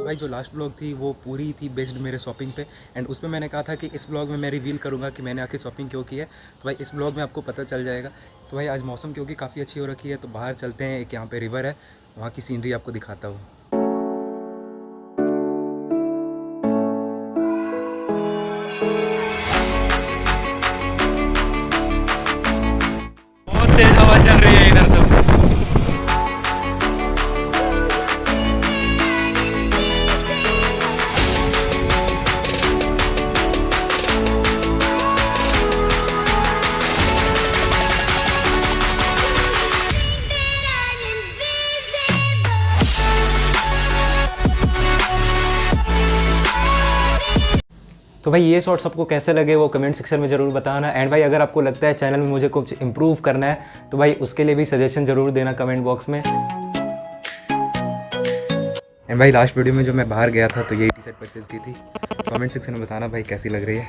भाई जो last blog थी वो पूरी थी बेस्ड मेरे शॉपिंग पे, एंड उसमें मैंने कहा था कि इस ब्लॉग में मैं रिवील करूँगा कि मैंने आखिर शॉपिंग क्यों की है। तो भाई इस ब्लॉग में आपको पता चल जाएगा। तो भाई आज मौसम क्योंकि काफ़ी अच्छी हो रखी है, तो बाहर चलते हैं, एक यहाँ पे रिवर है, वहाँ की सीनरी आपको दिखाता हूँ। बहुत तेज हवा चल रही है इधर तो। तो भाई ये शॉर्ट्स आपको कैसे लगे वो कमेंट सेक्शन में ज़रूर बताना। एंड भाई अगर आपको लगता है चैनल में मुझे कुछ इंप्रूव करना है तो भाई उसके लिए भी सजेशन ज़रूर देना कमेंट बॉक्स में। एंड भाई लास्ट वीडियो में जो मैं बाहर गया था तो ये टी शर्ट परचेज़ की थी, कमेंट सेक्शन में बताना भाई कैसी लग रही है।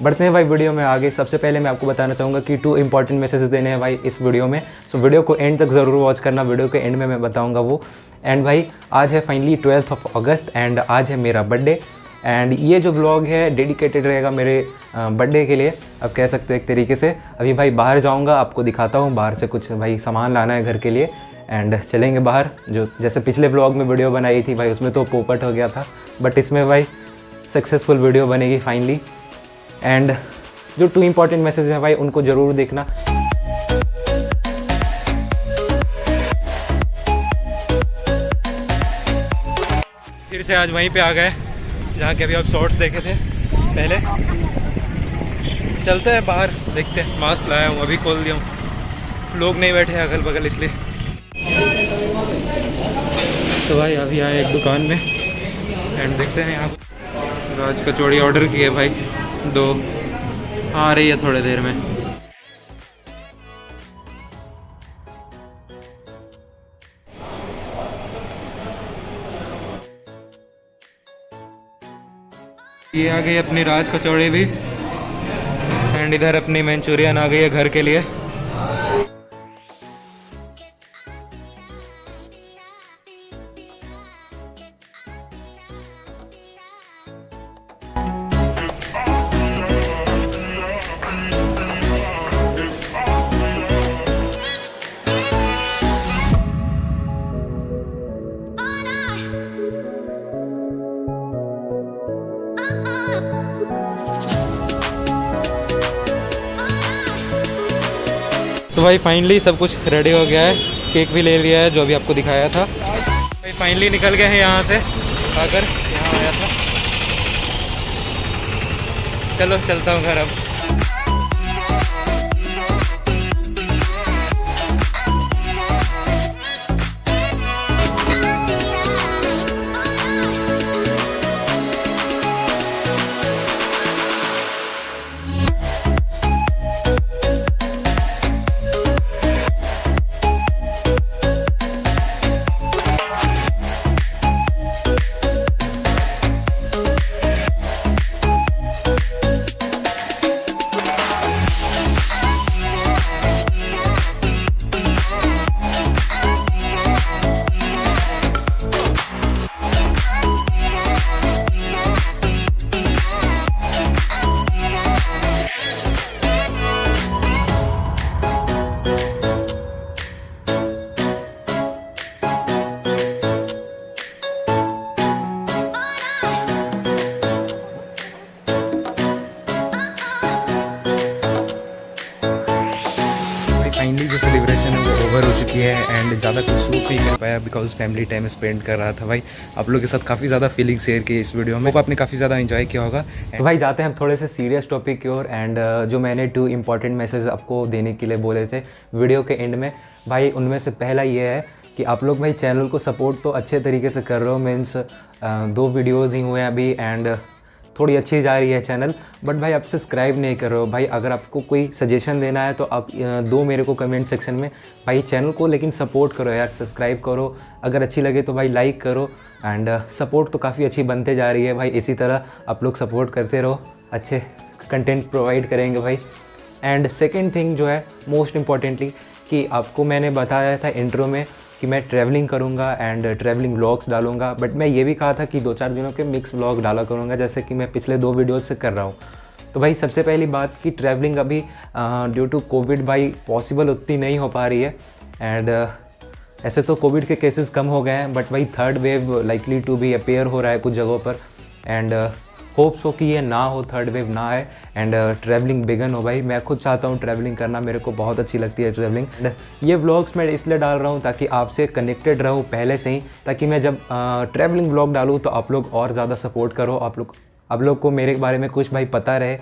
बढ़ते हैं भाई वीडियो में आगे। सबसे पहले मैं आपको बताना चाहूँगा कि 2 इंपॉर्टेंट मैसेजेस देने हैं भाई इस वीडियो में। सो वीडियो को एंड तक ज़रूर वॉच करना, वीडियो के एंड में मैं बताऊँगा वो। एंड भाई आज है फाइनली 12 अगस्त एंड आज है मेरा बर्थडे। एंड ये जो ब्लॉग है डेडिकेटेड रहेगा मेरे बर्थडे के लिए, अब कह सकते हो एक तरीके से। अभी भाई बाहर जाऊंगा, आपको दिखाता हूँ, बाहर से कुछ भाई सामान लाना है घर के लिए एंड चलेंगे बाहर। जो जैसे पिछले ब्लॉग में वीडियो बनाई थी भाई उसमें तो पोपट हो गया था, बट इसमें भाई सक्सेसफुल वीडियो बनेगी फाइनली। एंड जो 2 इंपॉर्टेंट मैसेज हैं भाई उनको ज़रूर देखना। फिर से आज वहीं पे आ गए जहाँ के अभी आप शॉर्ट्स देखे थे पहले। चलते हैं बाहर, देखते हैं। मास्क लाया हूँ, अभी खोल दिया हूँ, लोग नहीं बैठे अगल बगल इसलिए। तो भाई अभी आए एक दुकान में एंड देखते हैं यहाँ राज कचौड़ी ऑर्डर की है भाई 2, आ रही है थोड़ी देर में। ये आ गई अपनी राज कचौड़ी भी एंड इधर अपनी मंचूरियन आ गई है घर के लिए। तो भाई फाइनली सब कुछ रेडी हो गया है, केक भी ले लिया है जो अभी आपको दिखाया था। भाई फाइनली निकल गए हैं यहाँ से, आकर यहाँ आया था। चलो चलता हूँ घर अब। फाइनली जो सेलिब्रेशन है वो ओवर हो चुकी है एंड ज़्यादा कुछ शूट नहीं कर पाया बिकॉज फैमिली टाइम स्पेंड कर रहा था। भाई आप लोगों के साथ काफ़ी ज़्यादा फीलिंग शेयर की इस वीडियो में, आपने काफ़ी ज़्यादा एंजॉय किया होगा। तो भाई जाते हैं हम थोड़े से सीरियस टॉपिक की ओर। एंड जो मैंने 2 इंपॉर्टेंट मैसेज आपको देने के लिए बोले थे वीडियो के एंड में, भाई उनमें से पहला ये है कि आप लोग भाई चैनल को सपोर्ट तो अच्छे तरीके से कर रहे हो, मीन्स 2 वीडियोज़ ही हुए हैं अभी एंड थोड़ी अच्छी जा रही है चैनल, बट भाई आप सब्सक्राइब नहीं कर रहे हो। भाई अगर आपको कोई सजेशन देना है तो आप दो मेरे को कमेंट सेक्शन में भाई चैनल को, लेकिन सपोर्ट करो यार, सब्सक्राइब करो, अगर अच्छी लगे तो भाई लाइक करो एंड सपोर्ट तो काफ़ी अच्छी बनते जा रही है भाई। इसी तरह आप लोग सपोर्ट करते रहो, अच्छे कंटेंट प्रोवाइड करेंगे भाई। एंड सेकेंड थिंग जो है मोस्ट इम्पॉर्टेंटली कि आपको मैंने बताया था इंट्रो में कि मैं ट्रैवलिंग करूँगा एंड ट्रैवलिंग व्लॉग्स डालूँगा, बट मैं ये भी कहा था कि 2-4 दिनों के मिक्स व्लॉग डाला करूँगा, जैसे कि मैं पिछले 2 वीडियोज़ से कर रहा हूँ। तो भाई सबसे पहली बात कि ट्रैवलिंग अभी ड्यू टू कोविड भाई पॉसिबल उतनी नहीं हो पा रही है। एंड ऐसे तो कोविड के केसेस कम हो गए हैं, बट भाई third wave likely to be appear हो रहा है कुछ जगहों पर। एंड होप्स हो कि ये ना हो, थर्ड वेव ना आए एंड ट्रैवलिंग बिगन हो। भाई मैं खुद चाहता हूँ ट्रैवलिंग करना, मेरे को बहुत अच्छी लगती है ट्रैवलिंग। एंड ये व्लॉग्स मैं इसलिए डाल रहा हूँ ताकि आपसे कनेक्टेड रहूँ पहले से ही, ताकि मैं जब ट्रैवलिंग व्लॉग डालूँ तो आप लोग और ज़्यादा सपोर्ट करो, आप लोग को मेरे बारे में कुछ भाई पता रहे,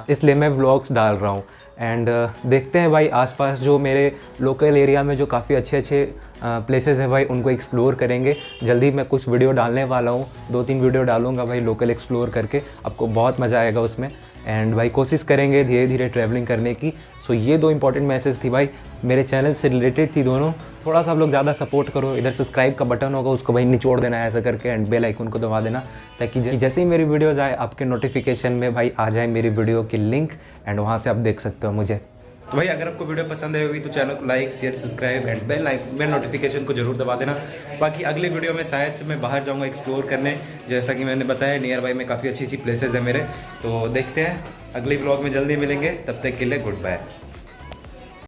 इसलिए मैं व्लॉग्स डाल रहा हूँ। एंड देखते हैं भाई आसपास जो मेरे लोकल एरिया में जो काफ़ी अच्छे प्लेसेस हैं भाई, उनको एक्सप्लोर करेंगे। जल्दी मैं कुछ वीडियो डालने वाला हूँ, 2-3 वीडियो डालूंगा भाई लोकल एक्सप्लोर करके, आपको बहुत मज़ा आएगा उसमें। एंड भाई कोशिश करेंगे धीरे धीरे ट्रैवलिंग करने की। सो ये 2 इंपॉर्टेंट मैसेज थी भाई, मेरे चैनल से रिलेटेड थी दोनों। थोड़ा सा आप लोग ज़्यादा सपोर्ट करो, इधर सब्सक्राइब का बटन होगा उसको भाई निचोड़ देना है ऐसा करके, एंड बेल आइकन को दबा देना, ताकि जैसे ही मेरी वीडियोज़ आए आपके नोटिफिकेशन में भाई आ जाए मेरी वीडियो की लिंक, एंड वहाँ से आप देख सकते हो मुझे। तो भाई अगर आपको वीडियो पसंद आई होगी तो चैनल को like, share, subscribe and bell notification को जरूर दबा देना। बाकी अगली वीडियो में शायद से मैं बाहर जाऊंगा एक्सप्लोर करने, जैसा कि मैंने बताया नियर बाई में काफ़ी अच्छी प्लेसेस है मेरे। तो देखते हैं अगले ब्लॉग में जल्दी मिलेंगे, तब तक के लिए गुड बाय।